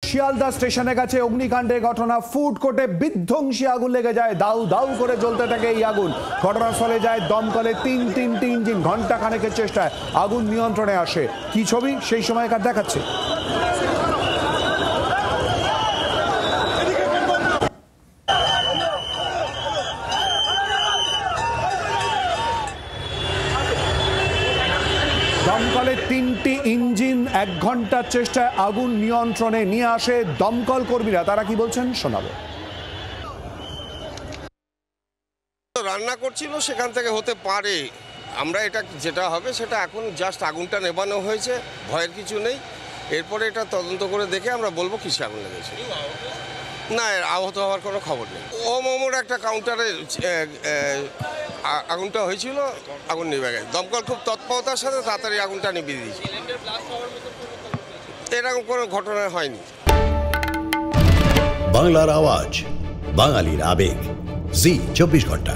শিয়ালদা স্টেশনে কাছে অগ্নিকাণ্ডের ঘটনা। ফুড কোর্টে বিধ্বংসী আগুন লেগে যায়। দাউ দাউ করে জ্বলতে থাকে এই আগুন। ঘটনাস্থলে যায় দমকলে তিনটি ইঞ্জিন। ঘন্টা খানেকের চেষ্টায় আগুন নিয়ন্ত্রণে আসে। কি ছবি সেই সময়কার দেখাচ্ছে। দমকলে তিনটি ইঞ্জিন, 1 ঘন্টার চেষ্টায় আগুন নিয়ন্ত্রণে নিয়ে আসে দমকল কর্মীরা। তারা কি বলছেন শোনাবো। রান্না করছিল, সেখান থেকে হতে পারে। আমরা এটা যেটা হবে সেটা এখন জাস্ট আগুনটা নেভানো হয়েছে, ভয়ের কিছু নেই। এরপরে এটা তদন্ত করে দেখে আমরা বলবো কিসে আগুন লেগেছে। না, আহত হওয়ার কোনো খবর নেই। ও মোমোর একটা কাউন্টারে আগুনটা হয়েছিল, আগুন নিভে গেছে। দমকল খুব তৎপরতার সাথে তাড়াতাড়ি আগুনটা নিভিয়ে দিয়েছে। এরকম কোনো ঘটনা হয়নি। বাংলার আওয়াজ, বাঙালির আবেগ, জি 24 ঘন্টা।